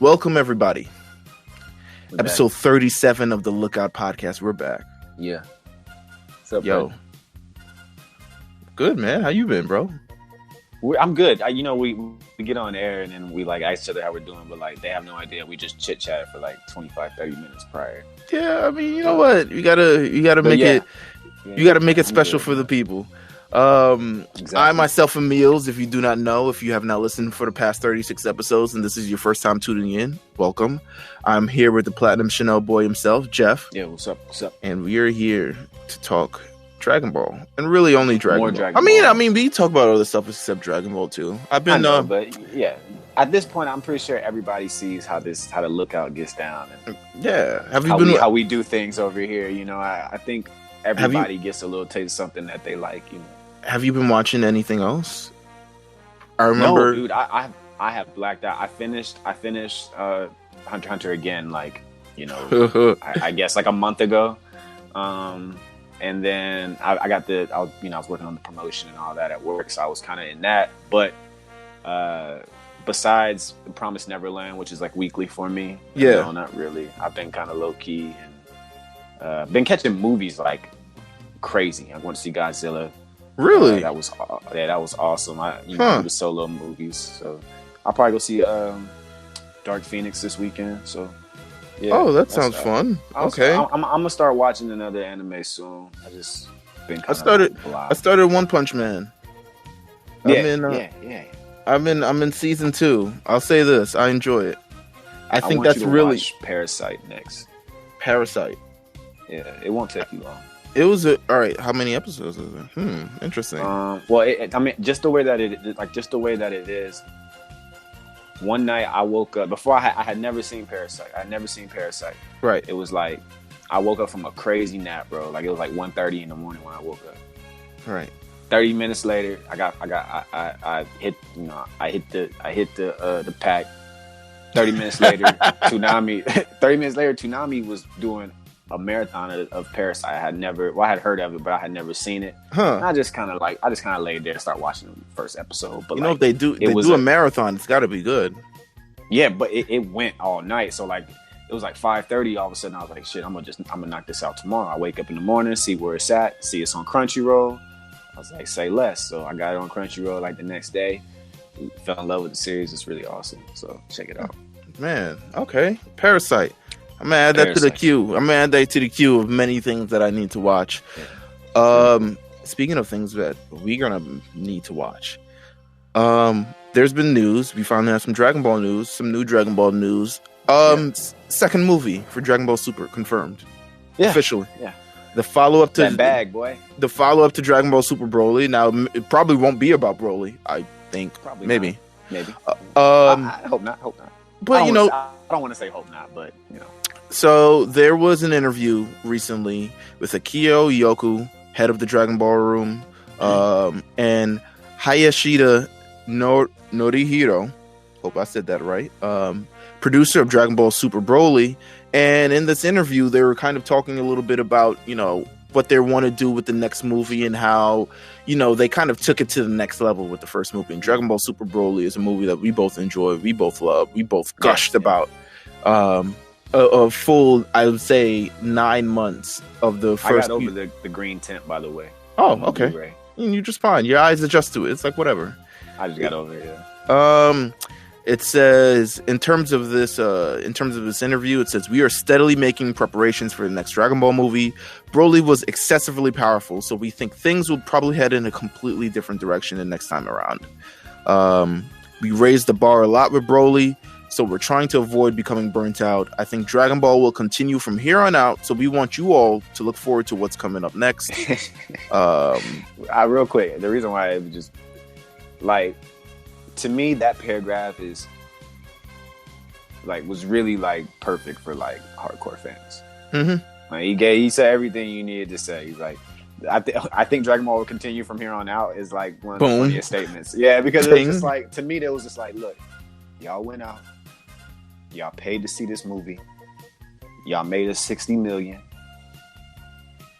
Welcome, everybody. We're Episode back. 37 of the Lookout Podcast. We're back. Yeah. What's up, Yo. bud? Good, man. How you been, bro? I'm good. We get on air and then we ask each other how we're doing, but they have no idea. We just chit chat for 25, 30 minutes prior. Yeah, I mean, you know what? You gotta make it. You gotta make it special for the people. Exactly. I myself am Meelz. If you do not know, if you have not listened for the past 36 episodes, and this is your first time tuning in, welcome. I'm here with the Platinum Chanel boy himself, Jeff. Yeah, what's up? What's up? And we are here to talk Dragon Ball, and really only Dragon More Ball. Dragon I Ball. mean, we talk about other stuff except Dragon Ball too. I've been, I know, but yeah. At this point, I'm pretty sure everybody sees how the Lookout gets down and yeah. Have you been? how we do things over here. I think everybody gets a little taste of something that they like. Have you been watching anything else? I remember, No, dude. I have blacked out. I finished Hunter x Hunter again. I guess a month ago. And then I was working on the promotion and all that at work, so I was kind of in that. But besides The Promised Neverland, which is weekly for me, no, not really. I've been kind of low key and been catching movies like crazy. I went to see Godzilla. really? That was awesome. The solo movies, so I'll probably go see Dark Phoenix this weekend. So. Yeah, oh, that sounds fun. Okay, I'm gonna start watching another anime soon. I just been. I started One Punch Man. Yeah. I'm in season 2. I'll say this: I enjoy it. I think want that's you to really watch Parasite next. Parasite. Yeah, it won't take you long. It was all right. How many episodes is it? Interesting. Just the way that it is. One night I woke up before I had never seen Parasite. Right. It was I woke up from a crazy nap, bro. It was 1:30 in the morning when I woke up. Right. 30 minutes later, I hit the pack. 30 minutes later, Toonami was doing a marathon of Parasite. I had heard of it, but I had never seen it. And I just kind of laid there and started watching the first episode. But if they do a marathon, it's got to be good. Yeah, but it went all night. So it was 5:30. All of a sudden, I was like, shit, I'm gonna knock this out tomorrow. I wake up in the morning, see where it's at, see it's on Crunchyroll. I was like, say less. So I got it on Crunchyroll the next day. Fell in love with the series. It's really awesome. So check it out. Man, okay. Parasite. I'm gonna add that to the queue. I'm gonna add that to the queue of many things that I need to watch. Yeah. Speaking of things that we're gonna need to watch, there's been news. We finally have some Dragon Ball news, some new Dragon Ball news. Second movie for Dragon Ball Super confirmed, officially. Yeah. The follow up to that bag, boy. The follow up to Dragon Ball Super Broly. Now it probably won't be about Broly. I think probably maybe. I hope not. But I don't want to say hope not, but So there was an interview recently with Akio Yoku, head of the Dragon Ball Room, and Hayashida Norihiro, hope I said that right, producer of Dragon Ball Super Broly. And in this interview, they were kind of talking a little bit about, what they want to do with the next movie and how, they kind of took it to the next level with the first movie. And Dragon Ball Super Broly is a movie that we both enjoy, we both love, we both gushed about. A full, I would say, 9 months of the first. I got over the green tint, by the way. Oh, okay. You're just fine. Your eyes adjust to it. It's whatever. I just got over it. Yeah. It says in terms of this interview, it says we are steadily making preparations for the next Dragon Ball movie. Broly was excessively powerful, so we think things will probably head in a completely different direction the next time around. We raised the bar a lot with Broly. So we're trying to avoid becoming burnt out. I think Dragon Ball will continue from here on out. So we want you all to look forward to what's coming up next. Real quick, the reason why it was just to me, that paragraph is was really perfect for hardcore fans. Mm-hmm. He said everything you needed to say. He's I think Dragon Ball will continue from here on out is one of the funniest statements. Yeah, because it was just to me, it was just look, y'all went out. Y'all paid to see this movie. Y'all made us $60 million.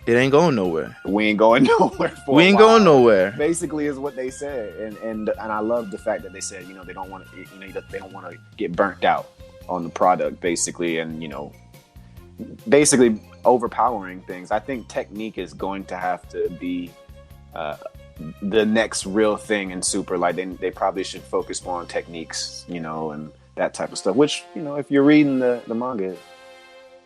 It ain't going nowhere. We ain't going nowhere. Going nowhere. Basically, is what they said, and I love the fact that they said, they don't want to, they don't want to get burnt out. on the product, basically, and basically overpowering things. I think technique is going to have to be the next real thing in Super. Like they probably should focus more on techniques, and that type of stuff. Which if you're reading the manga,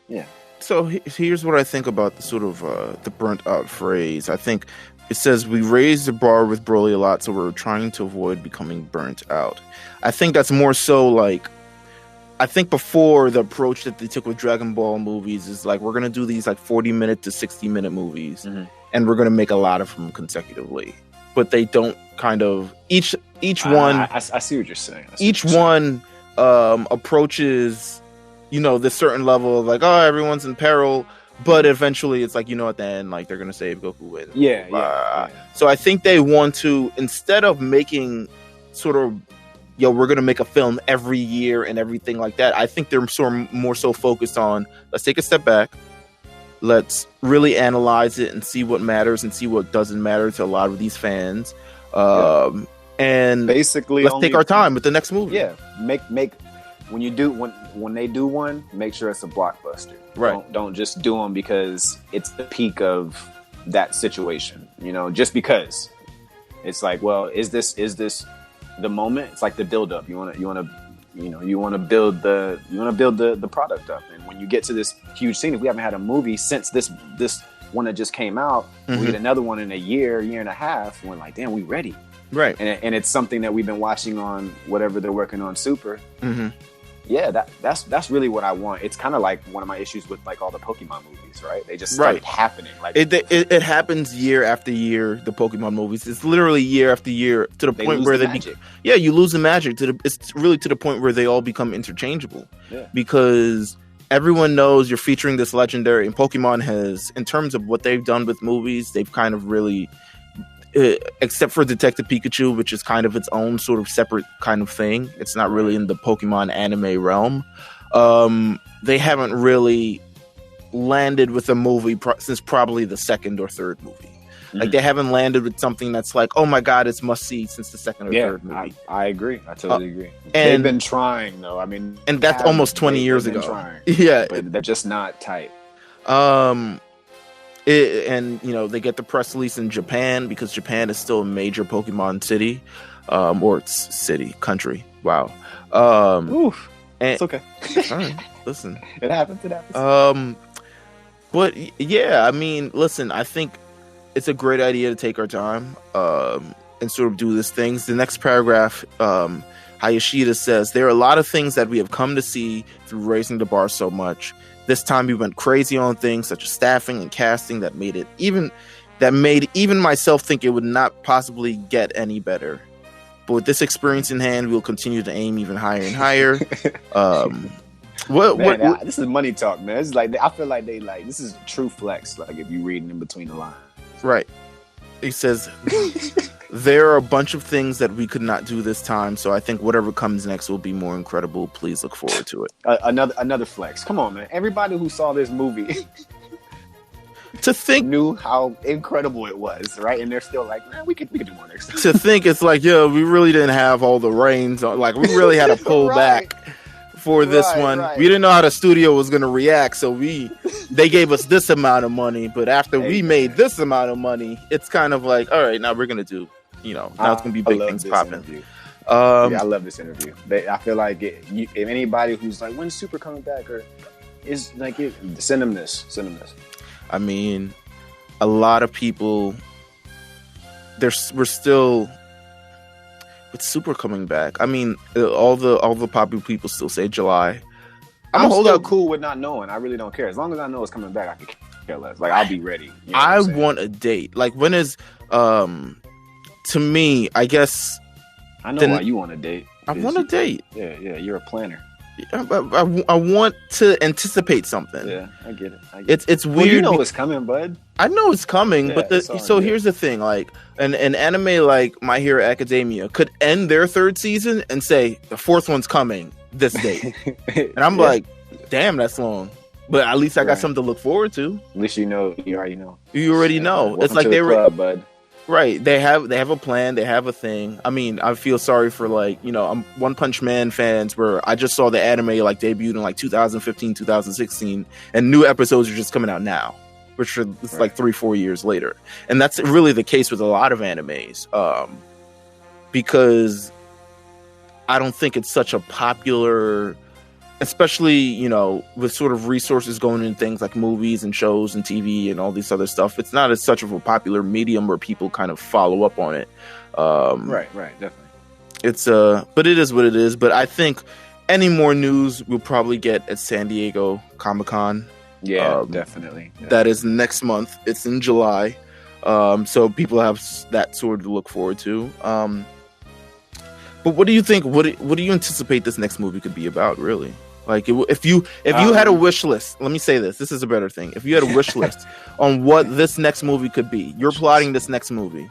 yeah. So here's what I think about the sort of the burnt out phrase. I think it says we raised the bar with Broly a lot, so we're trying to avoid becoming burnt out. I think that's more so like, I think before the approach that they took with Dragon Ball movies is like, we're going to do these like 40-minute to 60-minute movies, and we're going to make a lot of them consecutively. But they don't kind of, each one... I see what you're saying. Each one approaches, this certain level of like, oh, everyone's in peril. But eventually it's like, at the end, like, they're going to save Goku. And yeah. So I think they want to, instead of making sort of, we're going to make a film every year and everything like that, I think they're more so focused on, let's take a step back. Let's really analyze it and see what matters and see what doesn't matter to a lot of these fans. And basically, let's take our time with the next movie. Yeah. Make when they do one, make sure it's a blockbuster. Right. Don't just do them because it's the peak of that situation. Just because it's like, well, is this the moment? It's like the build up. You want to build the product up. And when you get to this huge scene, if we haven't had a movie since this one that just came out, we get another one in a year and a half. We're like, damn, we ready. Right. And it's something that we've been watching on whatever they're working on Super. Yeah, that's really what I want. It's kind of like one of my issues with like all the Pokemon movies, right? They just started happening. Like it happens year after year. The Pokemon movies, it's literally year after year to the point where you lose the magic. It's really to the point where they all become interchangeable. Yeah. Because everyone knows you're featuring this legendary, and Pokemon has, in terms of what they've done with movies, they've kind of really. Except for Detective Pikachu, which is kind of its own sort of separate kind of thing. It's not really in the Pokemon anime realm. They haven't really landed with a movie since probably the second or third movie. Like, they haven't landed with something that's like, oh my god, it's must see since the second or third movie. I agree. I totally agree. And they've been trying, though. I mean, and that's almost 20 years ago. Trying, yeah, but they're just not tight. And they get the press release in Japan because Japan is still a major Pokemon city, or it's country. Wow. Oof. It's okay. All right, listen. It happens. But yeah, I mean, listen. I think it's a great idea to take our time, and sort of do these things. The next paragraph, Hayashida says, there are a lot of things that we have come to see through raising the bar so much. This time we went crazy on things such as staffing and casting that made even myself think it would not possibly get any better. But with this experience in hand, we'll continue to aim even higher and higher. This is money talk, man. It's like I feel like this is true flex. Like if you reading in between the lines, right? He says there are a bunch of things that we could not do this time, so I think whatever comes next will be more incredible. Please look forward to it. Another flex. Come on, man. Everybody who saw this movie knew how incredible it was, right? And they're still like, man, we could do more next time. To think it's like, we really didn't have all the reins on. Like, we really had to pull back for this one. Right. We didn't know how the studio was going to react, so they gave us this amount of money, but after we made this amount of money, it's kind of like, all right, now we're going to do, now it's going to be big things popping. I love this interview. I feel like if anybody who's like, when's Super coming back, or is like, send them this. I mean, a lot of people, we're still with Super coming back. I mean, all the popular people still say July. I'm still cool with not knowing. I really don't care. As long as I know it's coming back, I can care less. Like, I'll be ready. I want a date. Like, when is, to me, I guess. I know why you want a date. I want a date. Yeah, you're a planner. I want to anticipate something. Yeah, I get it. It's weird. Well, you know it's coming, bud. I know it's coming, but here's the thing: like an anime like My Hero Academia could end their third season and say the fourth one's coming this date, and I'm like, damn, that's long. But at least I got something to look forward to. At least you already know. You already know. It's like they were, bud. Right. They have a plan. They have a thing. I mean, I feel sorry for I'm One Punch Man fans where I just saw the anime like debuted in like 2015, 2016, and new episodes are just coming out now, which are it's like 3-4 years later. And that's really the case with a lot of animes, because I don't think it's such a popular, especially, with sort of resources going in things like movies and shows and TV and all this other stuff. It's not as such of a popular medium where people kind of follow up on it. Right, definitely. It's but it is what it is. But I think any more news we'll probably get at San Diego Comic-Con. Yeah, definitely. That is next month. It's in July. So people have that sort of to look forward to. But what do you think? What do you anticipate this next movie could be about, really? Like, if you had a wish list, let me say this. This is a better thing. If you had a wish list on what this next movie could be, you're plotting this next movie.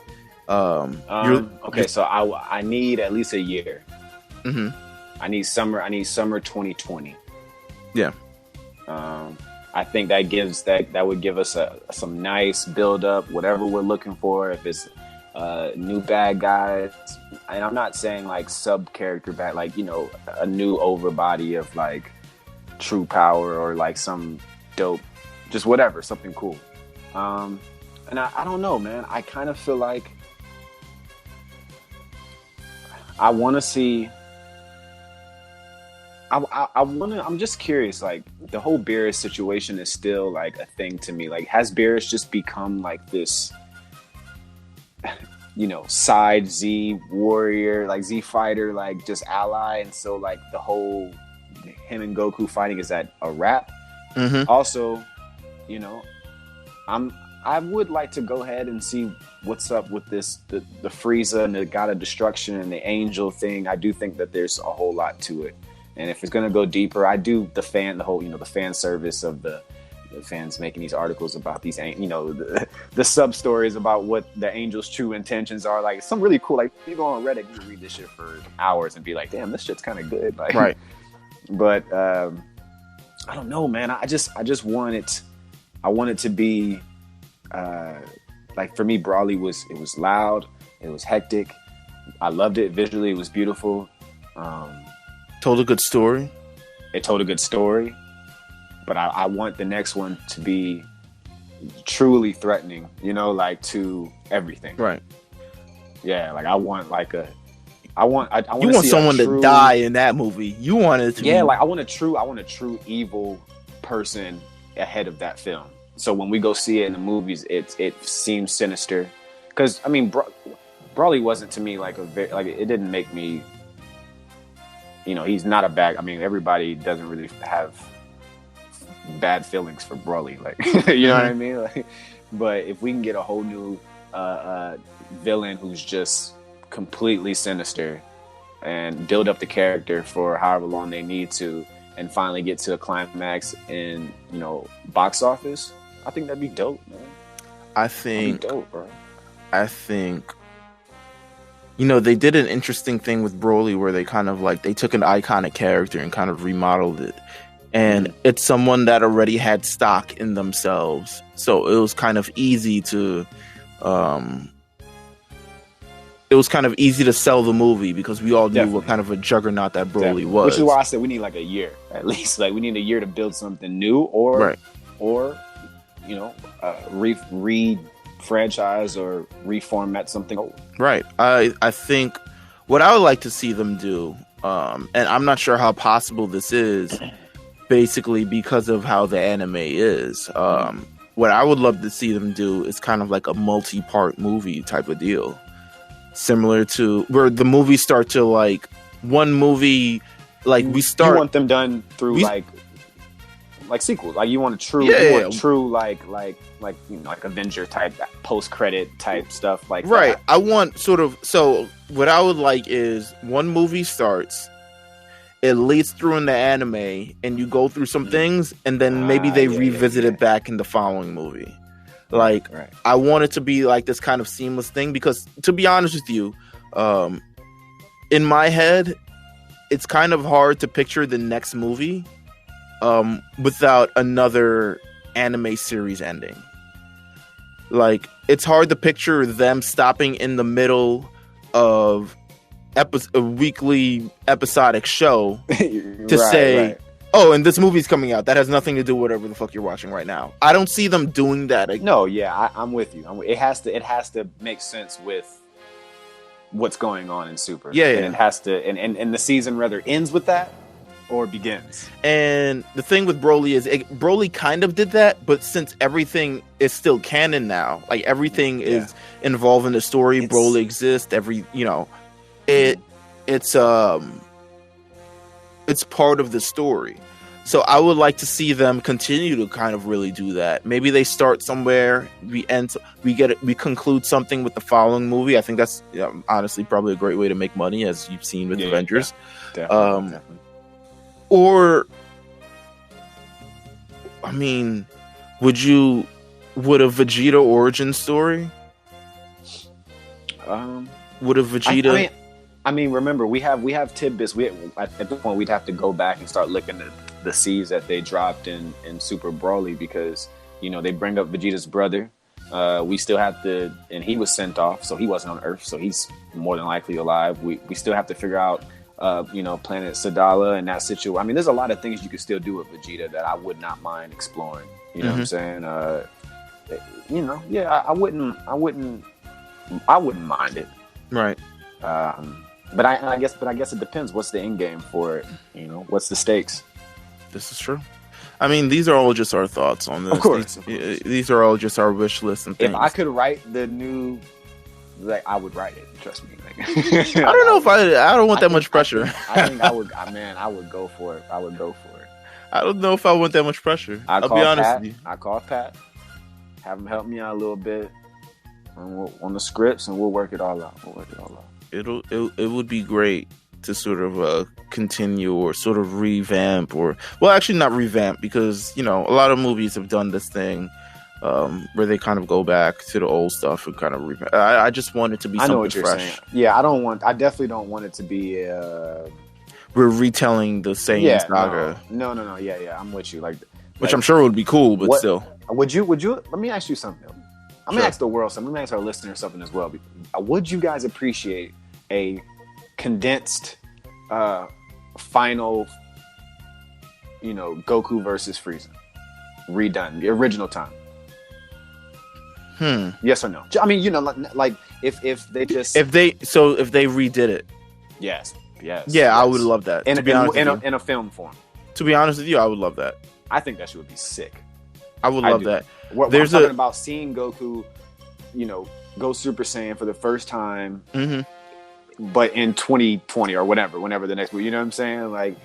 Okay, so I need at least a year. Mm-hmm. I need summer 2020. Yeah. I think that would give us some nice build up, whatever we're looking for. If it's new bad guys, and I'm not saying like sub character bad, like a new overbody of like true power or like some dope, just whatever, something cool. And I don't know, man. I kind of feel like I want to see. I'm just curious, like the whole Beerus situation is still like a thing to me. Like, has Beerus just become like this, side Z warrior, like Z fighter, like just ally? And so like the whole him and Goku fighting, is that a wrap? Mm-hmm. Also, I would like to go ahead and see what's up with this, the Frieza and the God of Destruction and the Angel thing. I do think that there's a whole lot to it. And if it's going to go deeper, I do the fan service of the fans making these articles about these, the sub stories about what the Angel's true intentions are. Like, some really cool, like, you go on Reddit, you read this shit for hours and be like, damn, this shit's kind of good. Like, right. But, I don't know, man. I just want it. I want it to be, like, for me, Brawly was loud. It was hectic. I loved it. Visually, it was beautiful. Told a good story. It told a good story, but I want the next one to be truly threatening, like to everything. Right. Yeah, like I want you want someone to die in that movie. You want it to be... like I want a true evil person ahead of that film. So when we go see it in the movies, it seems sinister. Because I mean, Brawly wasn't to me like it didn't make me. He's not a bad. I mean, everybody doesn't really have bad feelings for Broly, like you know what I mean. Like, but if we can get a whole new villain who's just completely sinister and build up the character for however long they need to, and finally get to a climax in box office, I think that'd be dope, man. That'd be dope, bro. I think. They did an interesting thing with Broly where they kind of like, they took an iconic character and kind of remodeled it. And it's someone that already had stock in themselves. So it was kind of easy to, sell the movie because we all knew what kind of a juggernaut that Broly was. Which is why I said we need like a year, at least. Like, we need a year to build something new or franchise or reformat something old. Right. I think what I would like to see them do, and I'm not sure how possible this is, basically because of how the anime is. What I would love to see them do is kind of like a multi-part movie type of deal, similar to where the movies start to like one movie, like we start. You want them done through like sequels, like you want a true, like Avenger type, post credit type stuff, like right. That. I want so what I would like is one movie starts, it leads through in the anime, and you go through some things, and then maybe they revisit it back in the following movie. Like, I want it to be like this kind of seamless thing because, to be honest with you, in my head, it's kind of hard to picture the next movie without another anime series ending. Like, it's hard to picture them stopping in the middle of a weekly episodic show to say, oh, and this movie's coming out. That has nothing to do with whatever the fuck you're watching right now. I don't see them doing that. No, yeah, I'm with you. It has to make sense with what's going on in Super. Yeah, and it has to, and the season rather ends with that or begins. And the thing with Broly is, Broly kind of did that, but since everything is still canon now, like everything is involved in the story, Broly exists. It's part of the story. So I would like to see them continue to kind of really do that. Maybe they start somewhere, we conclude something with the following movie. I think that's honestly probably a great way to make money, as you've seen with Avengers. Yeah, definitely. Or, I mean, would a Vegeta origin story? Would a Vegeta? I mean, remember, we have tidbits. At the point, we'd have to go back and start looking at the seeds that they dropped in Super Broly, because they bring up Vegeta's brother. We still have to, and he was sent off, so he wasn't on Earth, so he's more than likely alive. We still have to figure out, Planet Sadala and that situation. I mean, there's a lot of things you could still do with Vegeta that I would not mind exploring. You know what I'm saying? I wouldn't mind it. Right. But I guess it depends. What's the end game for it? What's the stakes? This is true. I mean, these are all just our thoughts on this. Of course. These are all just our wish lists and things. If I could write the new, I would write it. Trust me. I don't know if I don't want that much pressure. I think I would. Man, I would go for it. I don't know if I want that much pressure. I'll be honest with you. I call Pat. Have him help me out a little bit on the scripts, and we'll work it all out. It would be great to sort of continue or sort of revamp, or actually not revamp, because a lot of movies have done this thing where they kind of go back to the old stuff and kind of revamp. I just want it to be something fresh. I know what you're saying. Yeah, I definitely don't want it to be we're retelling the same saga. No. Yeah, I'm with you. Which I'm sure would be cool, but still. Would you? Let me ask you something. I'm gonna ask the world something. Let me ask our listeners something as well. Would you guys appreciate a condensed final, Goku versus Frieza redone, the original time? Yes or no? I mean, if they redid it. Yes. Yeah, I would love that. In a film form. To be honest with you, I would love that. I think that shit would be sick. I would love that. I'm talking about seeing Goku, go Super Saiyan for the first time, but in 2020 or whenever the next movie, you know what I'm saying? Like,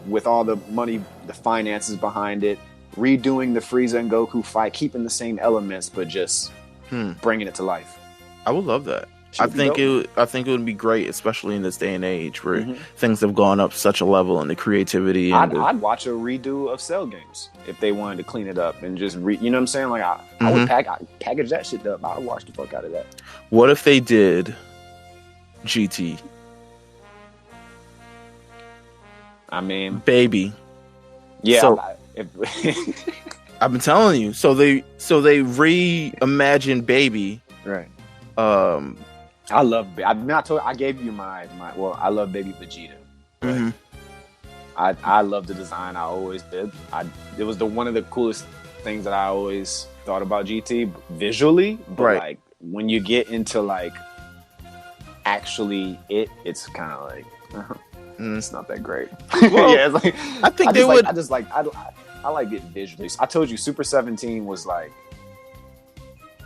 with all the money, the finances behind it, redoing the Frieza and Goku fight, keeping the same elements, but just bringing it to life. I would love that. I think it would be great, especially in this day and age where things have gone up such a level in the creativity. And I'd watch a redo of Cell games if they wanted to clean it up and just you know what I'm saying? Like, I would package that shit up. I'd watch the fuck out of that. What if they did GT? I mean, baby. Yeah. So, I've been telling you. So they reimagined Baby. Right. I love. I gave you my. Well, I love Baby Vegeta. Right? I love the design. I always did. It was one of the coolest things that I always thought about GT visually. But like when you get into actually it's kind of like it's not that great. Well, yeah, it's like, I think they would. I like it visually. I told you, Super 17 was like.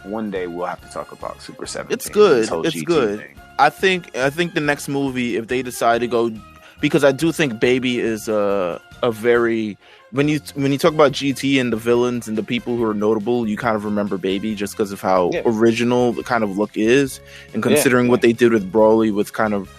One day we'll have to talk about Super 17. It's good. It's good. Thing. I think the next movie, if they decide to go, because I do think Baby is a very when you talk about GT and the villains and the people who are notable, you kind of remember Baby just because of how original the kind of look is, and considering what they did with Broly with kind of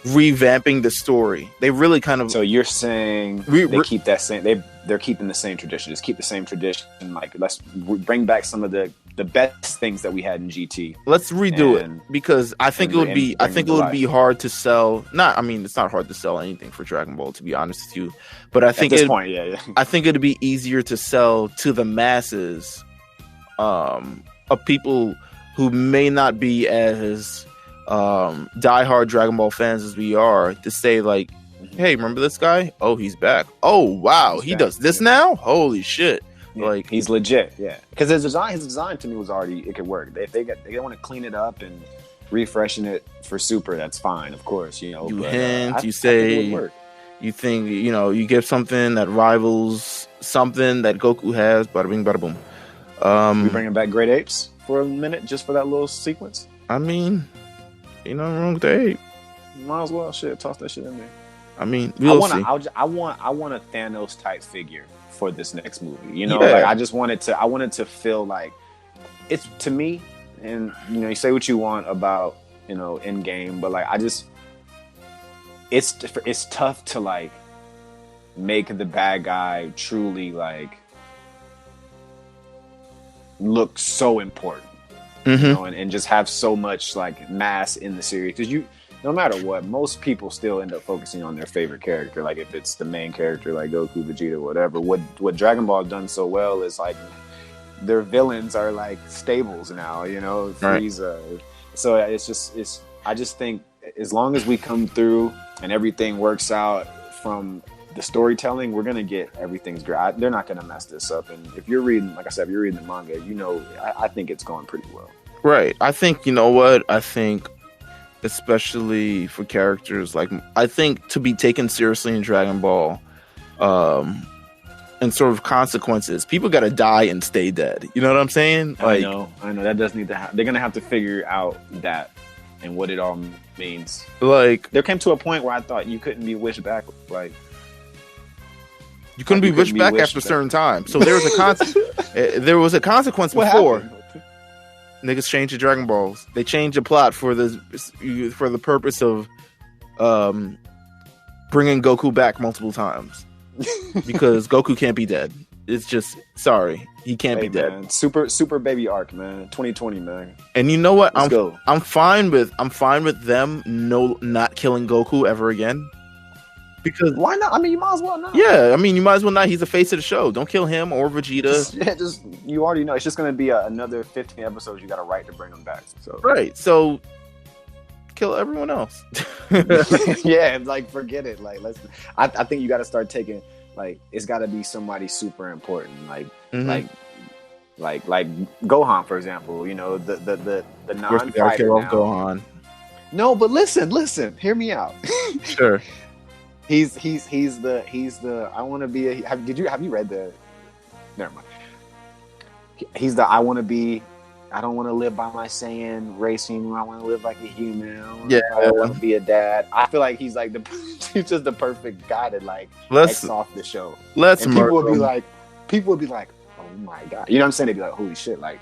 revamping the story. They really kind of. So you're saying they keep that same? They're keeping the same tradition. Just keep the same tradition. Like, let's bring back some of the best things that we had in GT. Let's redo it, because I think it would be hard to sell. It's not hard to sell anything for Dragon Ball, to be honest with you. But I think I think it'd be easier to sell to the masses, of people who may not be as diehard Dragon Ball fans as we are to say like, hey, remember this guy? Oh, he's back. Oh, wow, he does this now? Holy shit. Yeah, like he's legit, yeah. Because his design to me was already, it could work. If they want to clean it up and refreshing it for Super, that's fine, of course. You know, you but, hint, you say, you think, you know, you give something that rivals something that Goku has. Bada bing, bada boom. We bringing back Great Apes for a minute just for that little sequence. I mean, ain't nothing wrong with the ape. Might as well toss that shit in there. I mean, we'll see. I want a Thanos type figure for this next movie. You know, like I wanted to feel like it's, to me, and you know, you say what you want about, you know, Endgame, but like it's tough to like make the bad guy truly like look so important, you know, and just have so much like mass in the series, because no matter what, most people still end up focusing on their favorite character. Like if it's the main character, like Goku, Vegeta, whatever. What Dragon Ball done so well is like their villains are like stables now, you know, Frieza. Right. So I just think as long as we come through and everything works out from the storytelling, we're gonna get everything's great. They're not gonna mess this up. And if you're reading, like I said, if you're reading the manga, you know, I think it's going pretty well. Right. I think, you know what? I think, especially for characters like, I think to be taken seriously in Dragon Ball, and sort of consequences, people got to die and stay dead. You know what I'm saying? Like, I know that does need to happen. They're gonna have to figure out that and what it all means. Like, there came to a point where I thought you couldn't be wished back. Like, you couldn't be wished back after a certain time. So there was there was a consequence before. Niggas changed the Dragon Balls. They changed the plot for the purpose of bringing Goku back multiple times. Because Goku can't be dead. It's just, sorry, he can't be dead. Man. Super baby arc, man. 2020, man. And you know what? Let's go. I'm fine with them not killing Goku ever again. Because why not? I mean, you might as well not. Yeah, I mean, you might as well not. He's the face of the show. Don't kill him or Vegeta. Just you already know. It's just going to be another 15 episodes. You got a right to bring them back. So right. So kill everyone else. Yeah, like forget it. Like I think you got to start taking, like, it's got to be somebody super important. Like Gohan, for example. You know, the non-fighter kill off Gohan. No, but listen. Hear me out. Sure. He's the I want to be a. Have you read the? Never mind. He's the I want to be. I don't want to live by my Saiyan racing. I want to live like a human. I want to be a dad. I feel like he's like he's just the perfect guy to like X off the show. People would be like, oh my god, you know what I'm saying? They'd be like, holy shit, like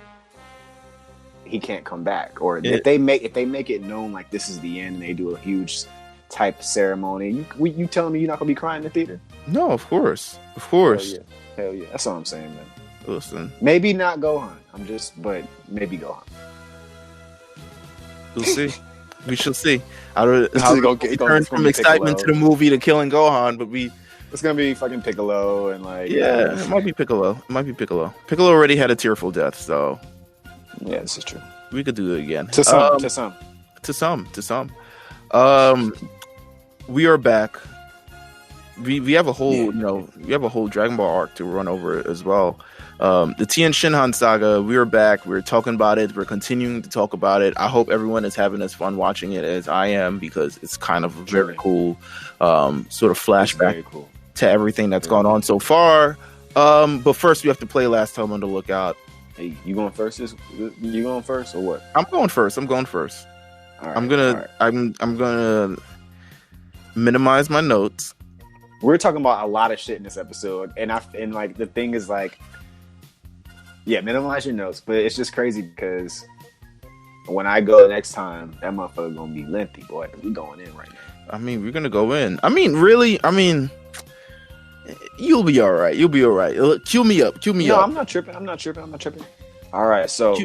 he can't come back. Or if they make it known like this is the end, and they do a huge type ceremony, you telling me you're not gonna be crying in the theater? No, of course. Hell yeah. That's all I'm saying, man. Listen, maybe not Gohan. But maybe Gohan. We'll see. We shall see. It turns from excitement to the movie to killing Gohan, but it's gonna be fucking Piccolo and like it might be Piccolo. Piccolo already had a tearful death, so yeah, this is true. We could do it again. To some. We are back. We have a whole we have a whole Dragon Ball arc to run over as well. The Tien Shinhan saga, we are back. We're talking about it. We're continuing to talk about it. I hope everyone is having as fun watching it as I am, because it's kind of a very cool sort of flashback to everything that's gone on so far. But first, we have to play Last Time on the Lookout. Hey, you going first? You going first or what? I'm going first. All right, I'm gonna minimize my notes. We're talking about a lot of shit in this episode, and like the thing is like, yeah, minimize your notes, but it's just crazy because when I go next time, that motherfucker gonna be lengthy, boy. We going in right now. I mean, we're gonna go in. I mean, really. I mean, you'll be all right. Cue me up. No, I'm not tripping. All right, so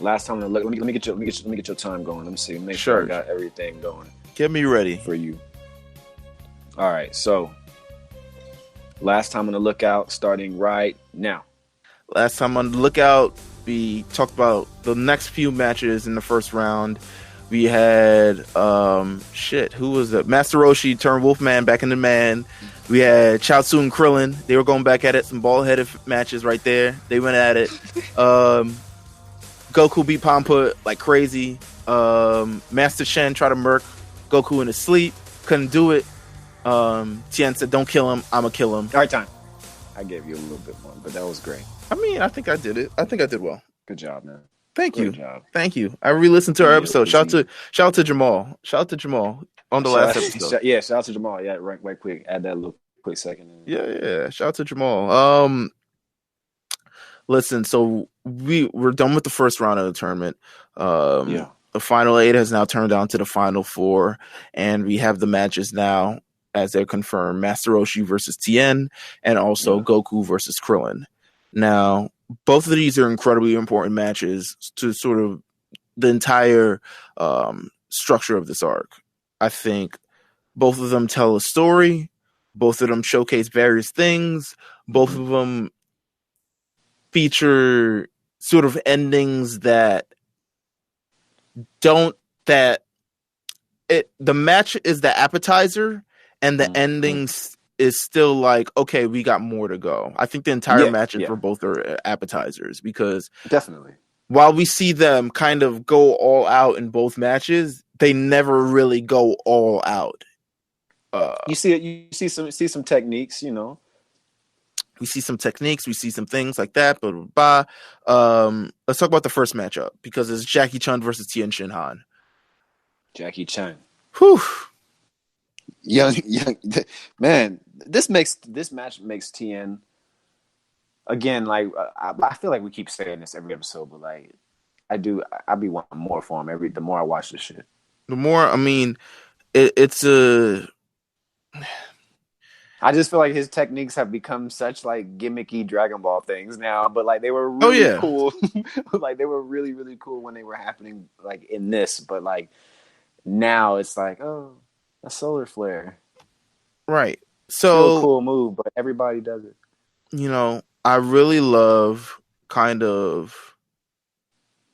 last time, let me get your time going. Let me see. Make sure I got everything going. Get me ready for you. All right, so Last Time on the Lookout, starting right now. Last Time on the Lookout we talked about the next few matches in the first round. We had who was it? Master Roshi turned Wolfman back into man. We had Chaozu and Krillin. They were going back at it. Some ball-headed matches right there. They went at it. Goku beat Pampa like crazy. Master Shen tried to murk Goku in his sleep. Couldn't do it. Tien said, "Don't kill him. I'ma kill him." All right, time. I gave you a little bit more, but that was great. I mean, I think I did it. I think I did well. Good job, man. Thank you. Good job. Thank you. I re-listened to our episode. Shout out to Jamal. Shout out to Jamal on the last episode. Shout out to Jamal. Yeah, right quick. Add that little quick second. Yeah. Shout out to Jamal. Listen, so we're done with the first round of the tournament. The final 8 has now turned down to the final 4, and we have the matches now as they're confirmed: Master Roshi versus Tien, and also Goku versus Krillin. Now, both of these are incredibly important matches to sort of the entire structure of this arc. I think both of them tell a story. Both of them showcase various things. Both of them feature sort of endings that the match is the appetizer, and the endings is still like, okay, we got more to go. I think the entire matches for both are appetizers, because definitely, while we see them kind of go all out in both matches, they never really go all out. You see some techniques, you know. We see some techniques, we see some things like that, but let's talk about the first matchup, because it's Jackie Chun versus Tien Shinhan. Jackie Chun. Whew. Young man, this match makes Tien, again, like I feel like we keep saying this every episode, but like I be wanting more for him the more I watch this shit. The more, I mean, it's a. I just feel like his techniques have become such like gimmicky Dragon Ball things now, but like they were really cool. Like they were really, really cool when they were happening like in this, but like now it's like, oh, a solar flare. Right. So still a cool move, but everybody does it. You know, I really love kind of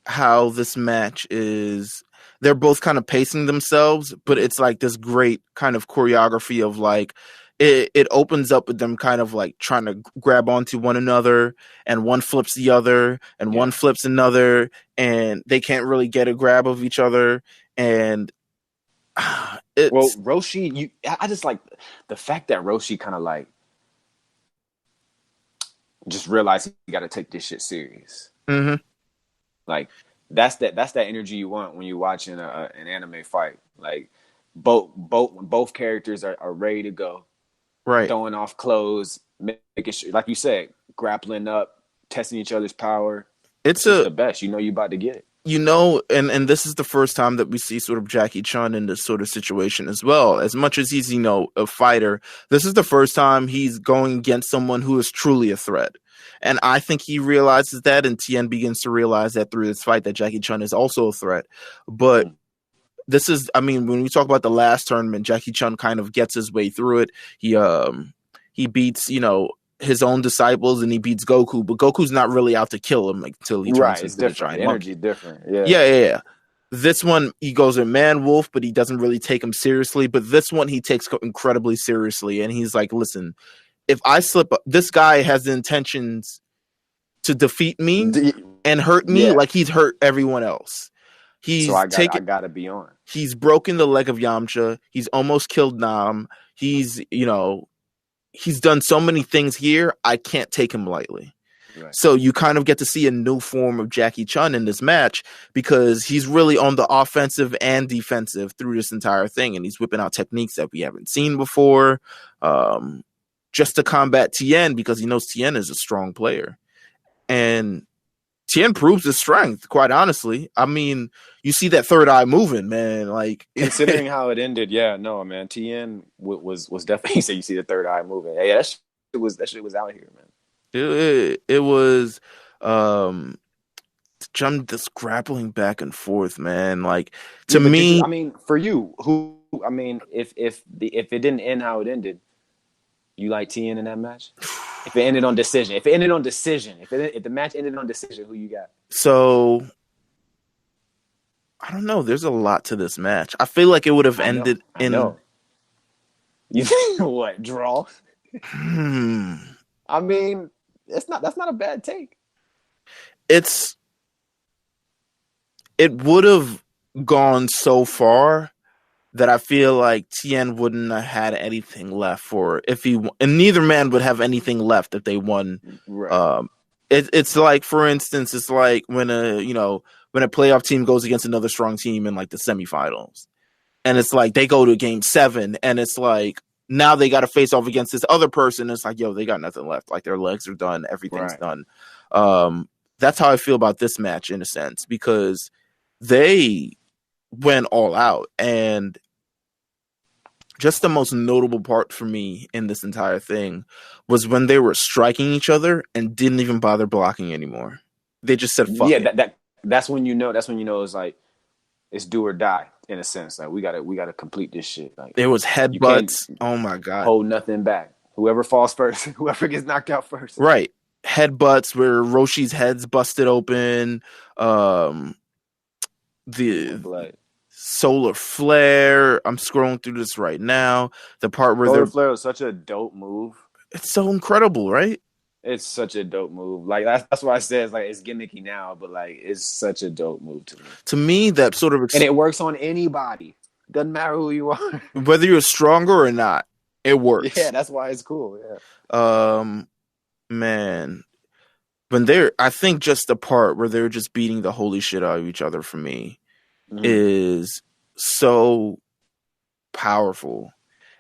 how this match is. They're both kind of pacing themselves, but it's like this great kind of choreography of like, it opens up with them kind of like trying to grab onto one another, and one flips the other, and one flips another, and they can't really get a grab of each other. And Roshi, I just like the fact that Roshi kind of like just realized he got to take this shit serious. Mm-hmm. Like that's that energy you want when you're watching an anime fight. Like both characters are ready to go. Right. Throwing off clothes, making sure, like you said, grappling up, testing each other's power. It's the best. You know you about to get it. You know, and this is the first time that we see sort of Jackie Chun in this sort of situation as well. As much as he's, you know, a fighter, this is the first time he's going against someone who is truly a threat. And I think he realizes that, and Tien begins to realize that through this fight that Jackie Chun is also a threat. But this is, I mean, when we talk about the last tournament, Jackie Chun kind of gets his way through it. He beats, you know, his own disciples, and he beats Goku, but Goku's not really out to kill him until he turns into the giant monkey. Energy different. Yeah. This one, he goes in man wolf, but he doesn't really take him seriously. But this one, he takes incredibly seriously, and he's like, listen, if I slip up, this guy has the intentions to defeat me and hurt me like he's hurt everyone else. I gotta be on. He's broken the leg of Yamcha. He's almost killed Nam. He's done so many things here. I can't take him lightly. Right. So you kind of get to see a new form of Jackie Chun in this match, because he's really on the offensive and defensive through this entire thing. And he's whipping out techniques that we haven't seen before, just to combat Tien, because he knows Tien is a strong player. And Tien proves his strength, quite honestly. I mean, you see that third eye moving, man. Like, considering how it ended, man. Tien was definitely. You say you see the third eye moving. Yeah, that shit was out here, man. It was this grappling back and forth, man. Like, to me, I mean, for you, if it didn't end how it ended, you like Tien in that match? If it ended on decision, if the match ended on decision, who you got? So I don't know. There's a lot to this match. I feel like it would have I know. ended I in. know. You think what? Draw? Hmm, I mean, it's not. That's not a bad take. it's it would have gone so far that I feel like Tien wouldn't have had anything left for if he, and neither man would have anything left if they won. Right. Um, it's like, for instance, it's like when when a playoff team goes against another strong team in like the semifinals, and it's like they go to game 7, and it's like now they got to face off against this other person. It's like, yo, they got nothing left. Like their legs are done, everything's Right. done. That's how I feel about this match in a sense, because they went all out, and just the most notable part for me in this entire thing was when they were striking each other and didn't even bother blocking anymore. They just said fuck Yeah. it. That's when you know. That's when you know it's like it's do or die in a sense. Like we gotta complete this shit. Like There was you can't headbutts. Oh my god. hold nothing back. Whoever falls first, whoever gets knocked out first. Right. Headbutts where Roshi's head's busted open. The Blood. solar flare. I'm scrolling through this right now. The part where Solar they're flare was such a dope move. it's so incredible, right? It's such a dope move. Like that's why I said it's like it's gimmicky now, but like it's such a dope move to me. To me, that sort of And it works on anybody. Doesn't matter who you are. whether you're stronger or not, it works. Yeah, that's why it's cool. Yeah. Man, when I think just the part where they're just beating the holy shit out of each other for me is so powerful.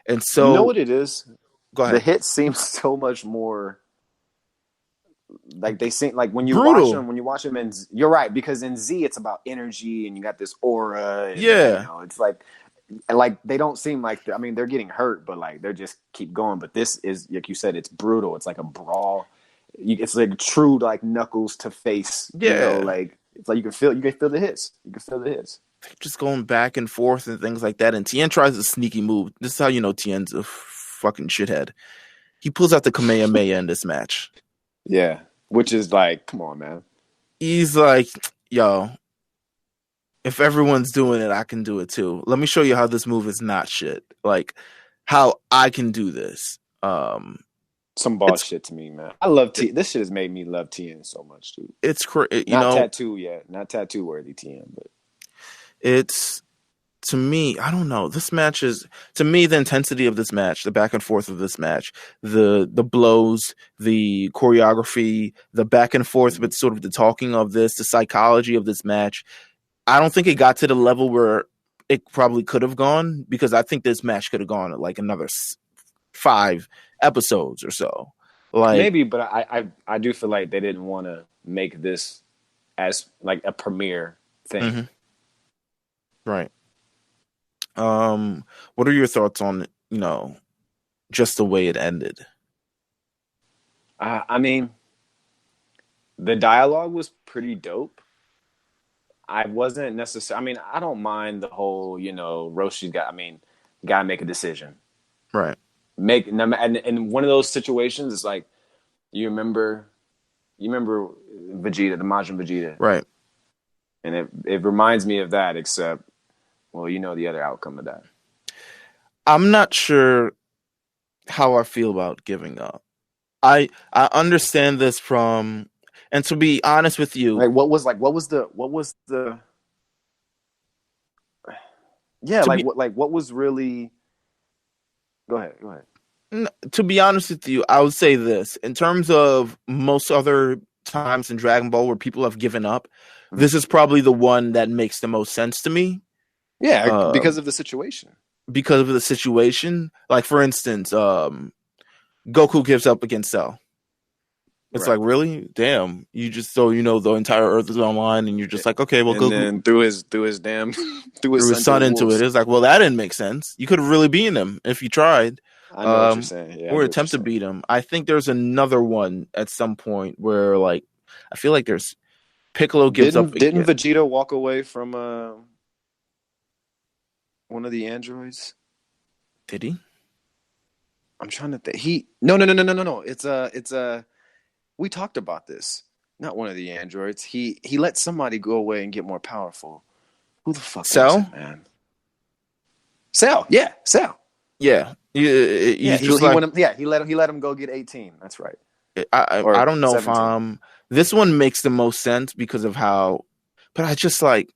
And so, you know what it is? Go ahead. The hits seem so much more like they seem like when you Brutal. watch them, and you're right, because in Z it's about energy and you got this aura. And, Yeah. it's like they don't seem like I mean they're getting hurt, but like they're just keep going. But this is like you said, it's brutal. It's like a brawl. It's like true like knuckles to face. Yeah. Like it's like you can feel the hits. You can feel the hits. Just going back and forth and things like that. And Tien tries a sneaky move. This is how you know Tien's a fucking shithead. He pulls out the Kamehameha in this match. Yeah, which is like, come on, man. He's like, yo, if everyone's doing it, I can do it too. Let me show you how this move is not shit. Like, how I can do this. Some boss shit to me, man. I love Tien. This shit has made me love Tien so much, dude. It's crazy. Not tattoo yet. Not tattoo worthy Tien, but it's, to me, I don't know. This match is, to me, the intensity of this match, the back and forth of this match, the blows, the choreography, the back and forth, but sort of the talking of this, the psychology of this match. I don't think it got to the level where it probably could have gone, because I think this match could have gone at like another 5 episodes or so. Like maybe, but I do feel like they didn't want to make this as like a premiere thing. Mm-hmm. Right. What are your thoughts on, just the way it ended? I mean, the dialogue was pretty dope. I wasn't necessarily. I mean, I don't mind the whole, Roshi's got. I mean, gotta make a decision. Right. And one of those situations is like, you remember Vegeta, the Majin Vegeta, right? And it reminds me of that, except, well, the other outcome of that. I'm not sure how I feel about giving up. I understand this from, and to be honest with you, what was the yeah, what was really. Go ahead. To be honest with you, I would say this. In terms of most other times in Dragon Ball where people have given up, this is probably the one that makes the most sense to me. Yeah, because of the situation. Because of the situation. Like, for instance, Goku gives up against Cell. It's like, really? Damn. You just, so the entire Earth is online, and you're just like, okay, well, and Goku. Then threw his son into it. It's like, well, that didn't make sense. You could have really beaten him if you tried. I know what you're saying. Yeah, or attempt to beat him. I think there's another one at some point where, like, I feel like there's Piccolo gives up. Didn't Vegeta walk away from one of the androids? Did he? I'm trying to think. No. It's we talked about this. Not one of the androids. He let somebody go away and get more powerful. Who the fuck Cell? was it, man? Cell. Yeah, Cell. Yeah. Yeah, He's just he like, went him. Yeah, he let him go get 18. That's right. I Or don't know if 17. this one makes the most sense because of how, but I just like,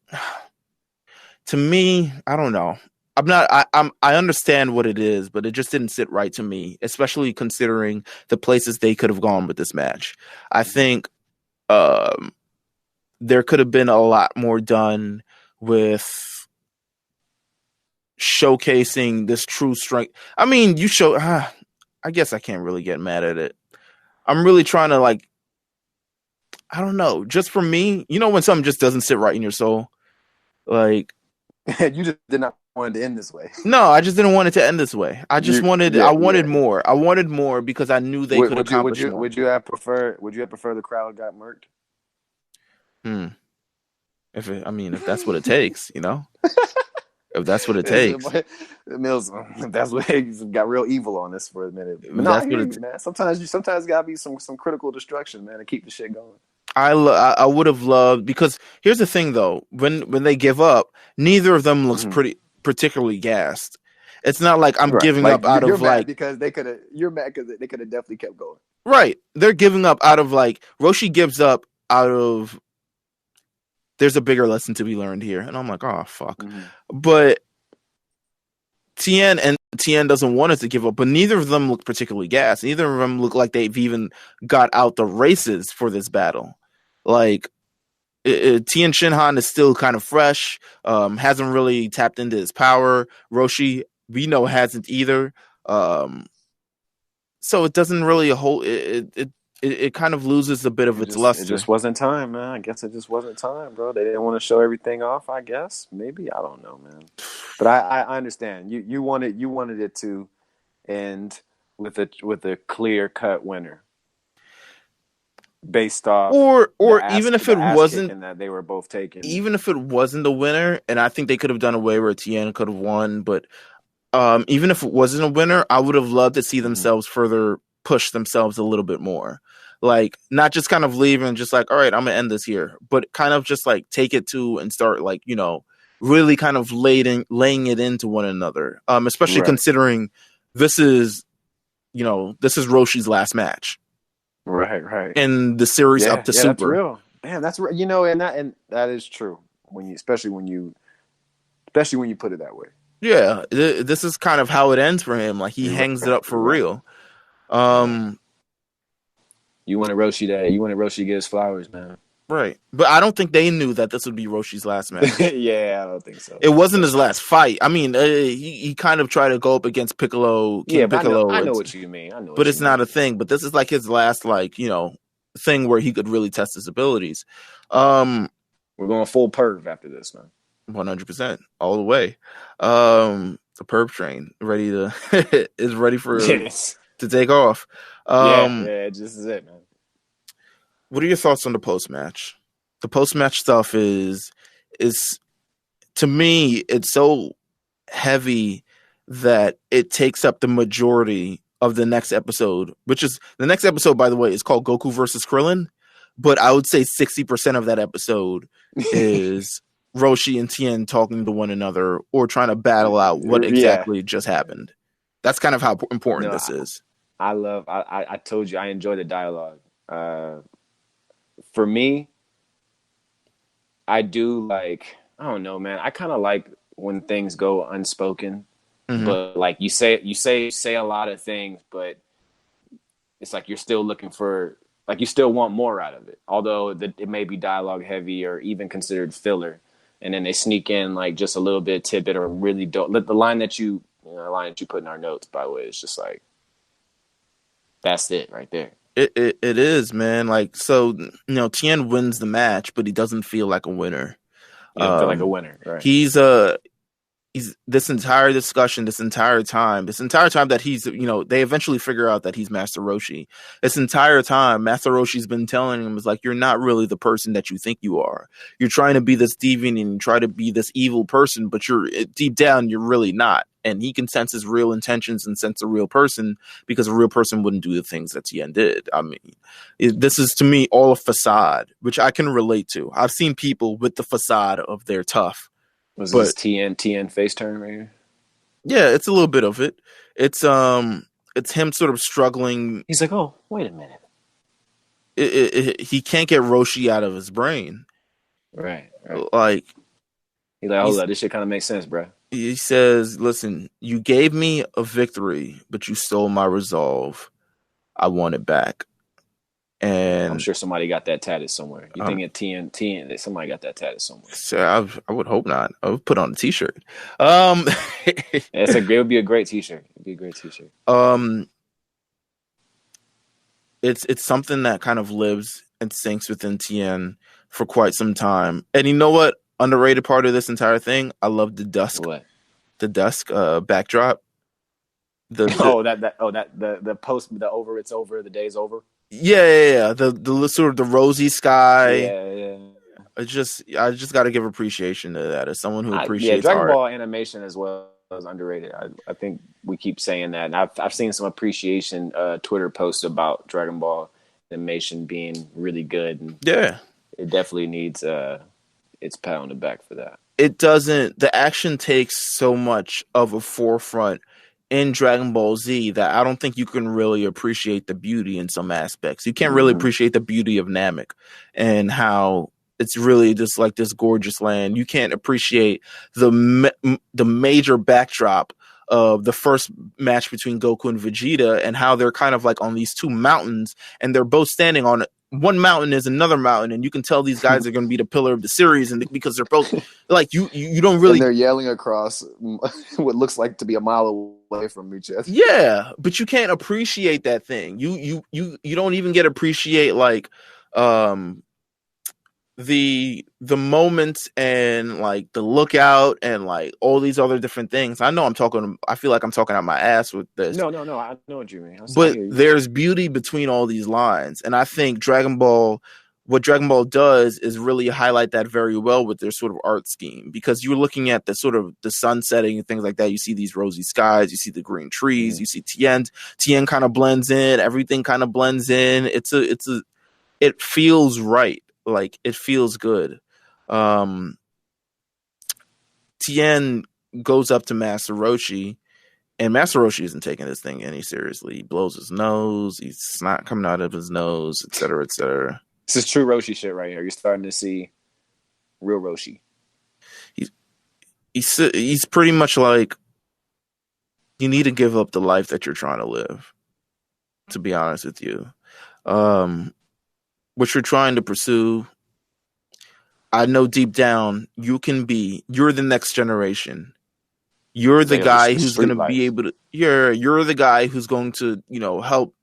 to me, I don't know. I understand what it is, but it just didn't sit right to me, especially considering the places they could have gone with this match. I think there could have been a lot more done with showcasing this true strength. I mean, I guess I can't really get mad at it. I'm really trying to like, I don't know. Just for me, when something just doesn't sit right in your soul, like. You just did not want it to end this way. No, I just didn't want it to end this way. I wanted more. I wanted more because I knew they could accomplish more. Would you have preferred the crowd got murked? If that's what it takes, if that's what it takes. Meelz, that's what got real evil on this for a minute. But man. Sometimes you gotta be some critical destruction, man, to keep the shit going. I would have loved, because here's the thing though, when they give up, neither of them looks particularly gassed. It's not like I'm giving up out of like, because you're mad because they could have definitely kept going. Right. They're giving up out of like, Roshi gives up out of, there's a bigger lesson to be learned here. And I'm like, oh fuck. But Tien doesn't want us to give up, but neither of them look particularly gassed. Neither of them look like they've even got out the races for this battle. Like, Tien Shinhan is still kind of fresh, hasn't really tapped into his power. Roshi, we know, hasn't either. So it doesn't really hold. It kind of loses a bit of its luster. It just wasn't time, man. I guess it just wasn't time, bro. They didn't want to show everything off, I guess. Maybe, I don't know, man. But I understand. You wanted it to end with a clear cut winner, based off, or even if it wasn't that they were both taken, even if it wasn't the winner, and I think they could have done a way where Tien could have won, but even if it wasn't a winner, I would have loved to see themselves further push themselves a little bit more. Like, not just kind of leave and just like, all right, I'm gonna end this here, but kind of just like take it to and start like, really kind of laying it into one another. Especially considering this is Roshi's last match. Right. And the series up to Super. That's real. Damn, that's real. And that is true. Especially when you put it that way. Yeah, this is kind of how it ends for him. Like, he hangs it up for real. You wanted Roshi to get his flowers, man. Right. But I don't think they knew that this would be Roshi's last match. Yeah, I don't think so. It wasn't his last fight. I mean, he kind of tried to go up against Piccolo. Piccolo. I know what you mean. But it's not a thing. But this is like his last, thing where he could really test his abilities. We're going full perv after this, man. 100%. All the way. The perv train is ready for to take off. This is it, man. What are your thoughts on the post-match? The post-match stuff is to me, it's so heavy that it takes up the majority of the next episode, which is the next episode, by the way, is called Goku versus Krillin. But I would say 60% of that episode is Roshi and Tien talking to one another or trying to battle out what exactly just happened. That's kind of how important this is. I told you, I enjoy the dialogue. For me, I do I don't know, man. I kind of like when things go unspoken, but like you say a lot of things, but it's like you're still looking for, like, you still want more out of it. Although it may be dialogue heavy or even considered filler, and then they sneak in like just a little bit of tidbit or really don't. The line that you put in our notes, by the way, is just like, that's it right there. It is, man. Like, so, Tien wins the match, but he doesn't feel like a winner. He doesn't feel like a winner, right? He's this entire discussion, this entire time that he's, they eventually figure out that he's Master Roshi. This entire time, Master Roshi's been telling him, is like, you're not really the person that you think you are. You're trying to be this deviant and try to be this evil person, but you're deep down, you're really not. and he can sense his real intentions and sense a real person, because a real person wouldn't do the things that Tien did. I mean, this is to me all a facade, which I can relate to. I've seen people with the facade of they're tough. Was this Tien face turn right here? Yeah, it's a little bit of it. It's him sort of struggling. He's like, oh, wait a minute. He can't get Roshi out of his brain. Right. Like, he's like, hold up, this shit kind of makes sense, bro. He says, listen, you gave me a victory, but you stole my resolve. I want it back. And I'm sure somebody got that tatted somewhere. You think at Tien, somebody got that tatted somewhere. So I would hope not. I would put on a t-shirt. It would be a great t-shirt. It'd be a great t-shirt. It's something that kind of lives and sinks within Tien for quite some time. And you know what? Underrated part of this entire thing, I love the dusk. What? The dusk backdrop. The post, the over, it's over, the day's over. Yeah. The sort of the rosy sky. Yeah. I just got to give appreciation to that as someone who appreciates Dragon art. Ball animation as well is underrated. I think we keep saying that, and I've seen some appreciation Twitter posts about Dragon Ball animation being really good. And yeah, it definitely needs its pat on the back for that. It doesn't. The action takes so much of a forefront in Dragon Ball Z that I don't think you can really appreciate the beauty in some aspects. You can't really appreciate the beauty of Namek and how it's really just like this gorgeous land. You can't appreciate the major backdrop of the first match between Goku and Vegeta and how they're kind of like on these two mountains and they're both standing on one mountain is another mountain, and you can tell these guys are going to be the pillar of the series, and because they're both like you don't really. And they're yelling across what looks like to be a mile away from each other. Yeah, but you can't appreciate that thing. You don't even get appreciate like the moments and like the lookout and like all these other different things. I feel like I'm talking out my ass with this. No, I know what you mean. But there's beauty between all these lines. And I think what Dragon Ball does is really highlight that very well with their sort of art scheme, because you're looking at the sort of the sun setting and things like that. You see these rosy skies, you see the green trees, you see Tien kind of blends in, everything kind of blends in. It feels right. Like, it feels good. Tien goes up to Master Roshi, and Master Roshi isn't taking this thing any seriously. He blows his nose, he's snot coming out of his nose, etc., etc. This is true Roshi shit right here. You're starting to see real Roshi. He's pretty much like, you need to give up the life that you're trying to live, to be honest with you. What you're trying to pursue, I know deep down you're the next generation. You're the guy who's going to be able to, you're the guy who's going to, help,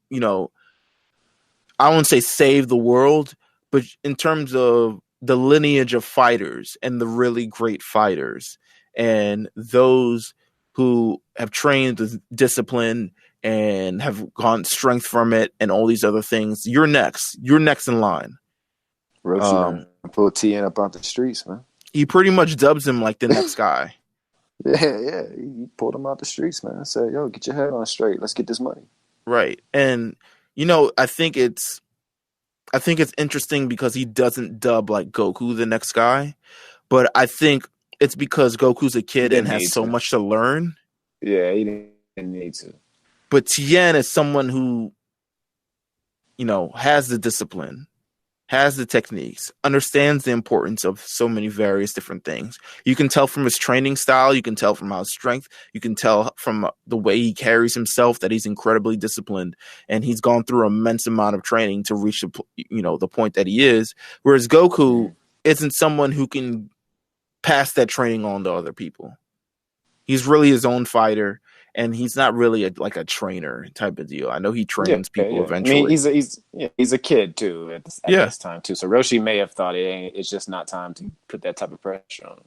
I won't say save the world, but in terms of the lineage of fighters and the really great fighters and those who have trained with discipline and have gotten strength from it and all these other things. You're next in line. Roshi pull Tien up out the streets, man. He pretty much dubs him like the next guy. Yeah. He pulled him out the streets, man. Said, yo, get your head on straight. Let's get this money. Right. And, I think it's interesting because he doesn't dub like Goku the next guy. But I think it's because Goku's a kid and has so much to learn. Yeah, he didn't need to. But Tien is someone who, has the discipline, has the techniques, understands the importance of so many various different things. You can tell from his training style, you can tell from his strength, you can tell from the way he carries himself that he's incredibly disciplined, and he's gone through an immense amount of training to reach the point that he is. Whereas Goku isn't someone who can pass that training on to other people. He's really his own fighter. And he's not really a trainer type of deal. I know he trains people eventually. I mean, he's a kid too at this time too. So Roshi may have thought it's just not time to put that type of pressure on him.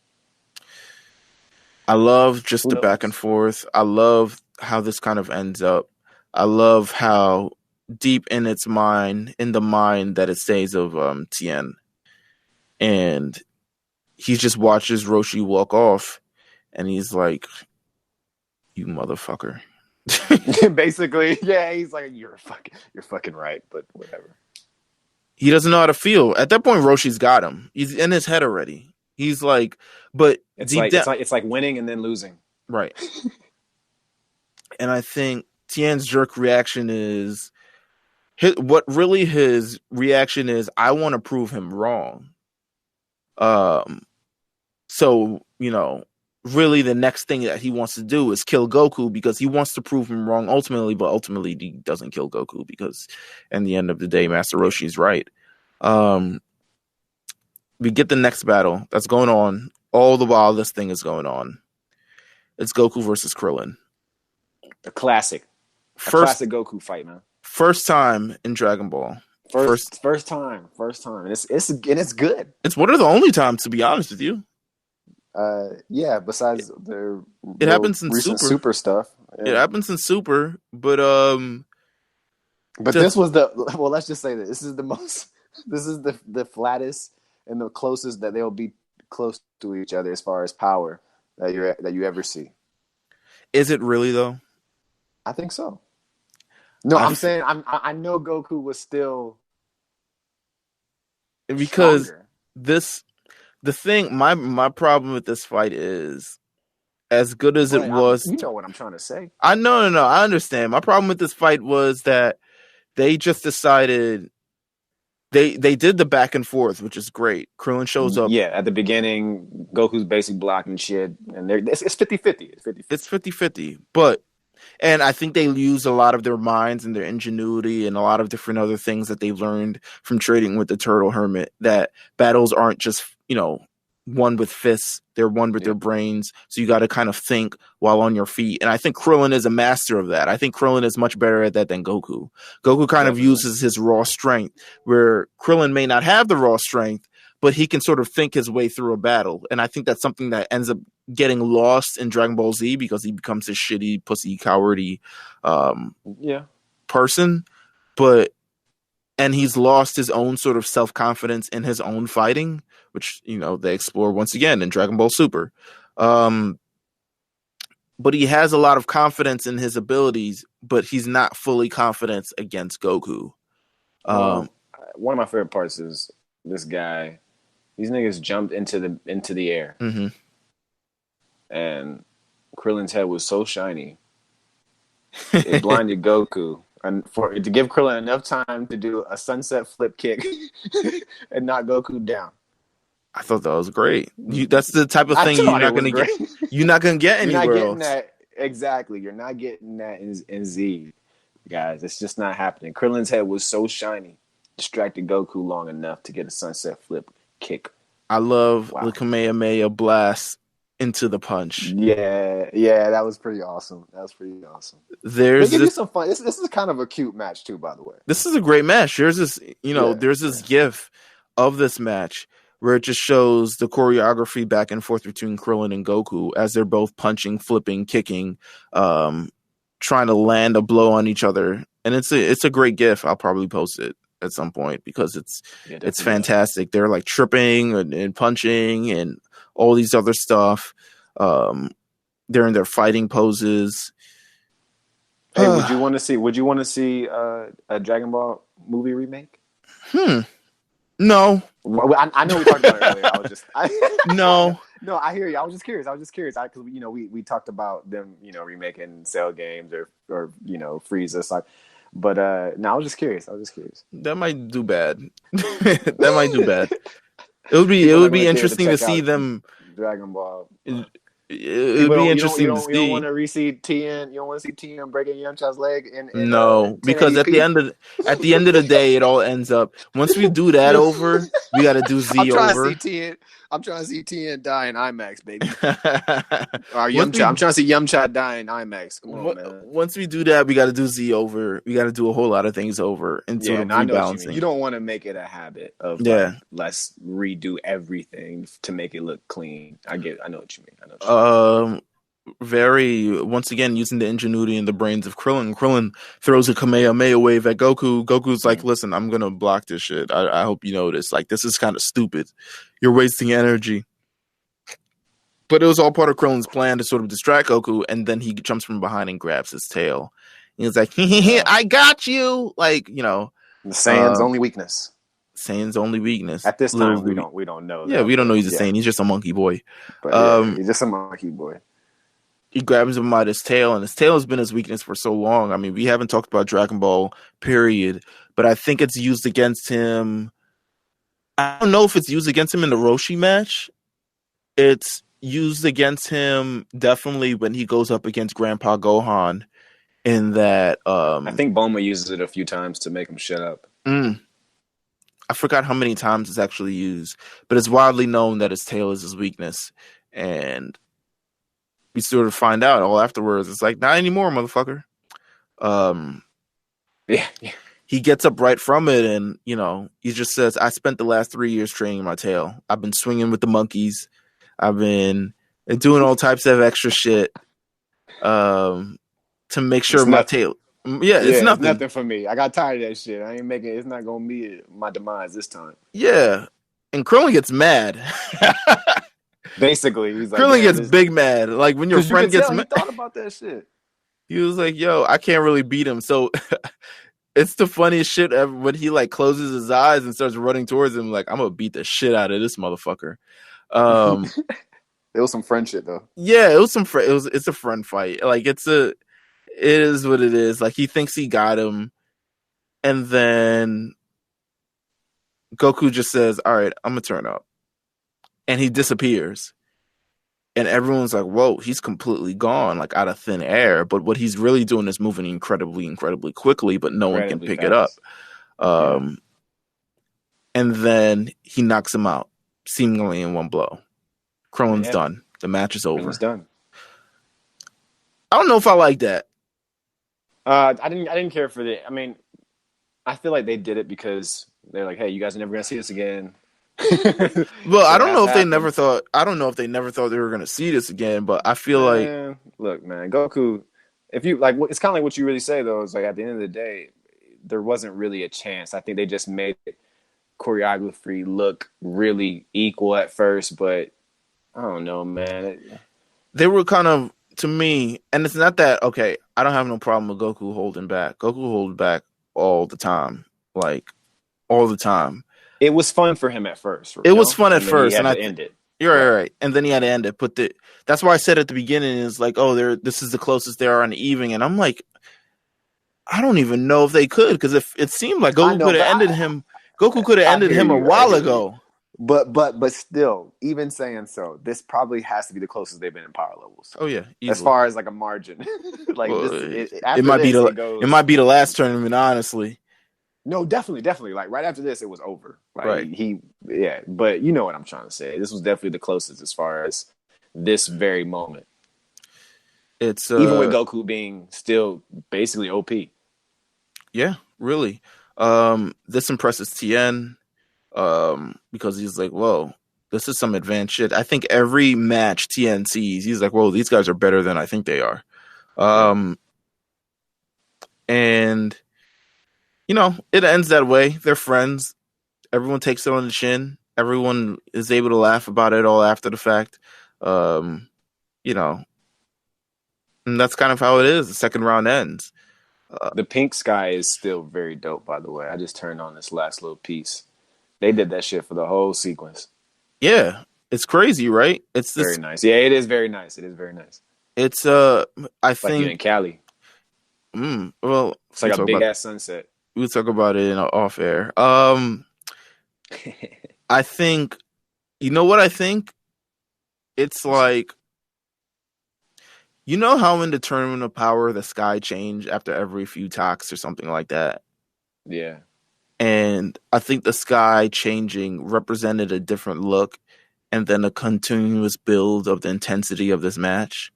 I love just the back and forth. I love how this kind of ends up. I love how deep in the mind that it stays of Tien, and he just watches Roshi walk off, and he's like, You motherfucker. Basically, yeah, he's like, you're fucking right, but whatever. He doesn't know how to feel. At that point, Roshi's got him. He's in his head already. He's like, but It's deep like down, it's like winning and then losing. right. And I think Tien's jerk reaction is what really his reaction is. I want to prove him wrong. So really the next thing that he wants to do is kill Goku because he wants to prove him wrong ultimately, but ultimately he doesn't kill Goku because in the end of the day, Master Roshi is right. We get the next battle that's going on all the while this thing is going on. It's Goku versus Krillin. A classic Goku fight, man. First time in Dragon Ball. First time. And it's good. It's one of the only times, to be honest with you. Yeah, besides it happens in super stuff. Yeah. It happens in Super, but this was let's just say that this is the flattest and the closest that they'll be close to each other as far as power that you ever see. Is it really though? I think so. No, I'm saying I know Goku was still because stronger. The thing, my problem with this fight is, as good as it was. You know what I'm trying to say. I know, I understand. My problem with this fight was that they just decided they did the back and forth, which is great. Krillin shows up. Yeah, at the beginning, Goku's basically blocking shit, and it's 50-50. It's 50-50, and I think they use a lot of their minds and their ingenuity and a lot of different other things that they've learned from trading with the Turtle Hermit, that battles aren't just, won with fists. They're won with their brains. So you got to kind of think while on your feet. And I think Krillin is a master of that. I think Krillin is much better at that than Goku. Goku kind of uses his raw strength, where Krillin may not have the raw strength, but he can sort of think his way through a battle. And I think that's something that ends up getting lost in Dragon Ball Z because he becomes this shitty, pussy, cowardy person. And he's lost his own sort of self-confidence in his own fighting, which, they explore once again in Dragon Ball Super. But he has a lot of confidence in his abilities, but he's not fully confident against Goku. One of my favorite parts is this guy. These niggas jumped into the air. Mm-hmm. And Krillin's head was so shiny, it blinded Goku. And to give Krillin enough time to do a sunset flip kick and knock Goku down. I thought that was great. That's the type of thing you're not going to get. You're not going to get anywhere else. That, exactly. You're not getting that in Z, guys. It's just not happening. Krillin's head was so shiny, distracted Goku long enough to get a sunset flip kick. I love the Kamehameha blast into the punch. Yeah, that was pretty awesome. There's some fun. This is kind of a cute match too, by the way. This is a great match. There's this, there's this GIF of this match where it just shows the choreography back and forth between Krillin and Goku as they're both punching, flipping, kicking, trying to land a blow on each other. And it's a great GIF. I'll probably post it at some point because it's fantastic. They're like tripping and punching and all these other stuff. They're in their fighting poses. Hey, would you want to see a Dragon Ball movie remake? No. Well, I know we talked about it earlier. No. No, I hear you. I was just curious because we talked about them, remaking Cell games or Frieza. But no, I was just curious. That might do bad. That might do bad. It would be interesting to see them Dragon Ball. It would be interesting to see. You don't want to see Tien. You don't want to see Tien breaking Yamcha's leg. No, because at the end of the day, it all ends up. Once we do that over, we got to do Z over. I'm trying to see Tien die in IMAX, baby. I'm trying to see Yamcha die in IMAX. Come on, man. Once we do that, we got to do Z over. We got to do a whole lot of things over and sort of rebalancing. You don't want to make it a habit of let's redo everything to make it look clean. I know what you mean. Once again, using the ingenuity and the brains of Krillin. Krillin throws a Kamehameha wave at Goku. Goku's like, listen, I'm going to block this shit. I hope you notice. Like, this is kind of stupid. You're wasting energy. But it was all part of Krillin's plan to sort of distract Goku, and then he jumps from behind and grabs his tail. And he's like, I got you! Like, you know. The Saiyan's only weakness. Saiyan's only weakness. At this time, we don't know. Yeah, that, we don't know he's a Saiyan. He's just a monkey boy. But he's just a monkey boy. He grabs him by his tail, and his tail has been his weakness for so long. I mean, we haven't talked about Dragon Ball, period, but I think it's used against him. I don't know if it's used against him in the Roshi match. It's used against him definitely when he goes up against Grandpa Gohan in that... I think Bulma uses it a few times to make him shut up. I forgot how many times it's actually used, but it's widely known that his tail is his weakness, and we sort of find out all afterwards. It's like, not anymore, motherfucker. Yeah. He gets up right from it, and, you know, he just says, I spent the last 3 years training my tail. I've been swinging with the monkeys. I've been doing all types of extra shit to make sure my tail... Yeah, it's nothing. It's nothing for me. I got tired of that shit. I ain't making. It's not gonna be my demise this time. Yeah, and Krillin gets mad. Basically, he's like, Krillin gets big mad. Like when your friend gets mad. He thought about that shit. He was like, "Yo, I can't really beat him." So it's the funniest shit ever when he like closes his eyes and starts running towards him. Like, I'm gonna beat the shit out of this motherfucker. It was some friend shit though. Yeah, it was some. It's a friend fight. Like it is what it is. Like, he thinks he got him. And then Goku just says, all right, I'm going to turn up. And he disappears. And everyone's like, whoa, he's completely gone, like out of thin air. But what he's really doing is moving incredibly, incredibly quickly, but no one can pick it up. And then he knocks him out, seemingly in one blow. Krillin's done. The match is over. Krillin's done. I don't know if I like that. I didn't care for the. I mean, I feel like they did it because they're like, "Hey, you guys are never gonna see this again." Well, I don't know if they never thought. I don't know if they never thought they were gonna see this again. But I feel like, look, man, Goku. If you like, it's kind of like what you really say though. Is like at the end of the day, there wasn't really a chance. I think they just made choreography look really equal at first, but I don't know, man. They were kind of. To me, and it's not that, okay, I don't have no problem with Goku holding back. Goku holds back all the time. Like, all the time. It was fun for him at first. It was fun at first. And I end it. You're right. And then he had to end it. But that's why I said at the beginning is like, oh, this is the closest they are on the evening. And I'm like, I don't even know if they could, because if it seemed like Goku could have ended him. Goku could have ended him a while ago. But still, even saying so, this probably has to be the closest they've been in power levels. Oh yeah, easily. As far as like a margin, like well, it might be it might be the last tournament, honestly. No, definitely. Like right after this, it was over. Like, right. But you know what I'm trying to say. This was definitely the closest as far as this very moment. It's even with Goku being still basically OP. Yeah, really. This impresses Tien. Because he's like, whoa, this is some advanced shit. I think every match Tien sees, he's like, whoa, these guys are better than I think they are. And, you know, it ends that way. They're friends. Everyone takes it on the chin. Everyone is able to laugh about it all after the fact. You know, and that's kind of how it is. The second round ends. The pink sky is still very dope, by the way. I just turned on this last little piece. They did that shit for the whole sequence. Yeah, it's crazy, right? It's very nice. Yeah, it is very nice. It is very nice. It's I think like you in Cali. Well, it's like a big ass sunset. We'll talk about it in off air. I think, you know what I think? It's like, you know how in the Tournament of Power the sky changed after every few talks or something like that? Yeah. And I think the sky changing represented a different look and then a continuous build of the intensity of this match.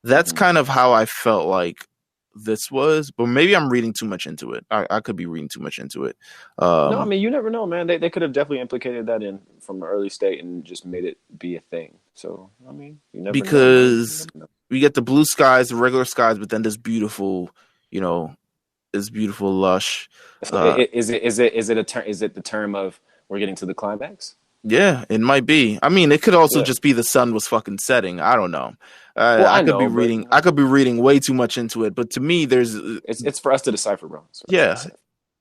That's kind of how I felt like this was, but maybe I'm reading too much into it. I could be reading too much into it. No, I mean, you never know, man. They could have definitely implicated that in from an early state and just made it be a thing. So, I mean, you never know. We get the blue skies, the regular skies, but then this beautiful, you know, this beautiful lush. Is it the term of we're getting to the climax? Yeah, it might be. I mean, it could also just be the sun was fucking setting. I don't know. I could be reading. I could be reading way too much into it. But to me, there's. It's for us to decipher, bro. Yeah,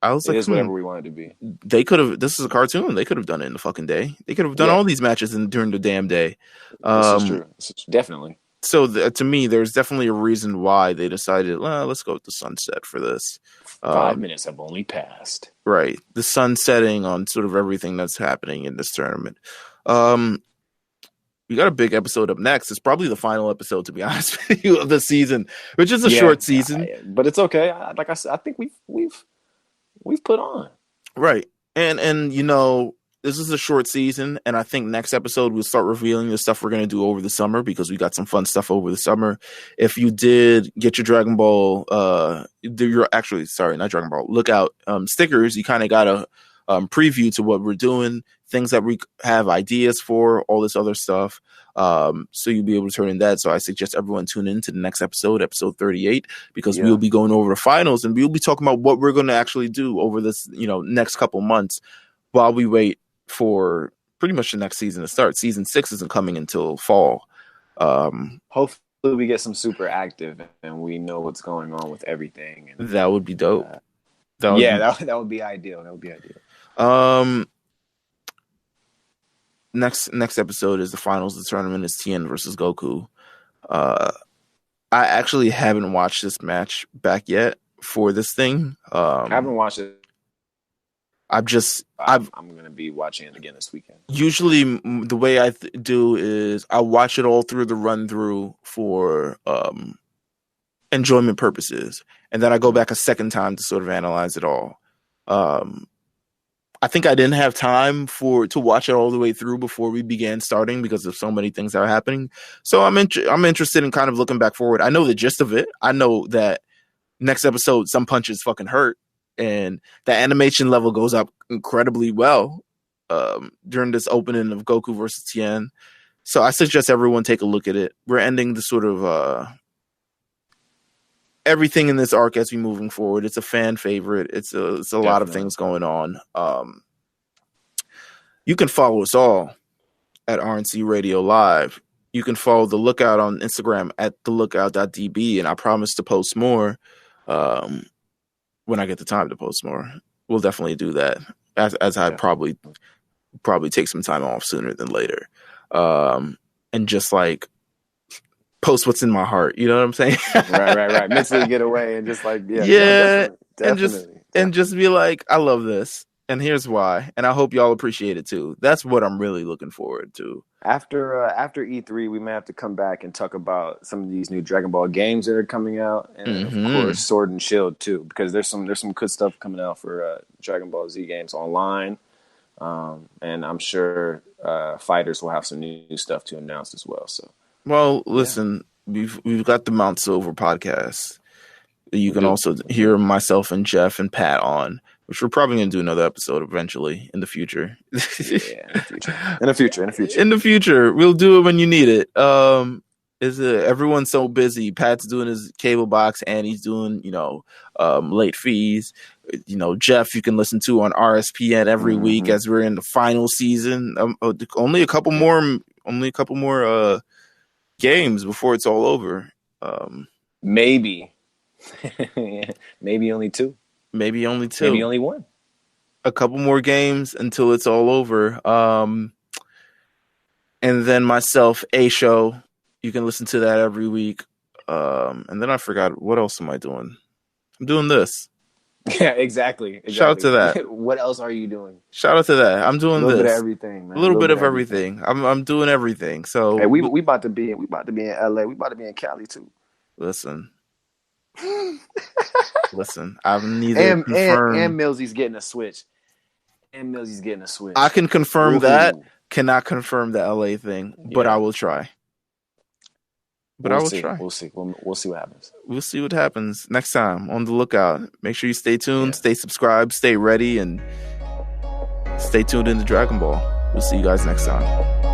I was like, it is whatever we want it to be. They could have. This is a cartoon. They could have done it in the fucking day. They could have done all these matches during the damn day. This is true. Definitely. So to me, there's definitely a reason why they decided, well, let's go with the sunset for this. 5 minutes have only passed. Right. The sun setting on sort of everything that's happening in this tournament. We got a big episode up next. It's probably the final episode, to be honest with you, of the season, which is a short season. But it's okay. Like I said, I think we've put on. Right. And you know, this is a short season, and I think next episode we'll start revealing the stuff we're going to do over the summer, because we got some fun stuff over the summer. If you did get your Dragon Ball, not Dragon Ball, Lookout stickers, you kind of got a preview to what we're doing, things that we have ideas for, all this other stuff. So you'll be able to turn in that. So I suggest everyone tune in to the next episode 38, because we'll be going over the finals, and we'll be talking about what we're going to actually do over this, next couple months while we wait for pretty much the next season to start. Season 6 isn't coming until fall. Hopefully we get some super active and we know what's going on with everything. And, that would be dope. That would be ideal. That would be ideal. Next episode is the finals of the tournament. Is Tien versus Goku. I actually haven't watched this match back yet for this thing. I haven't watched it. I'm gonna be watching it again this weekend. Usually, the way I do is I watch it all through the run through for enjoyment purposes, and then I go back a second time to sort of analyze it all. I think I didn't have time to watch it all the way through before we began starting, because of so many things that are happening. So I'm interested in kind of looking back forward. I know the gist of it. I know that next episode, some punches fucking hurt, and the animation level goes up incredibly well during this opening of Goku versus Tien. So I suggest everyone take a look at it. We're ending the sort of everything in this arc as we moving forward. It's a fan favorite. It's a lot of things going on. You can follow us all at RNC Radio Live. You can follow The Lookout on Instagram at thelookout.db, and I promise to post more when I get the time to post more. We'll definitely do that, as I probably take some time off sooner than later, and just like post what's in my heart. You know what I'm saying? right. Mentally get away and just like definitely. And just be like, I love this, and here's why, and I hope y'all appreciate it too. That's what I'm really looking forward to. After E3, we may have to come back and talk about some of these new Dragon Ball games that are coming out, and of course Sword and Shield too, because there's some good stuff coming out for Dragon Ball Z games online, and I'm sure Fighters will have some new stuff to announce as well. So, well, listen, we've got the Mount Silver podcast. You can also hear myself and Jeff and Pat on, which we're probably going to do another episode eventually in the future. In the future. We'll do it when you need it. Everyone's so busy. Pat's doing his cable box, and he's doing, late fees. Jeff, you can listen to on RSPN every week as we're in the final season. Only a couple more games before it's all over. Maybe. Maybe only two. Maybe only one. A couple more games until it's all over. And then myself, A Show. You can listen to that every week. And then I forgot, what else am I doing? I'm doing this. Yeah, exactly. Shout out to that. What else are you doing? Shout out to that. I'm doing this. A little bit of everything, man. A little bit of everything. I'm doing everything. So hey, we about to be in LA. We about to be in Cali too. Listen, I've neither confirmed. And Millsy's getting a switch. I can confirm that. Cannot confirm the LA thing, but I will try. We'll see what happens. We'll see what happens next time on The Lookout. Make sure you stay tuned, stay subscribed, stay ready, and stay tuned into Dragon Ball. We'll see you guys next time.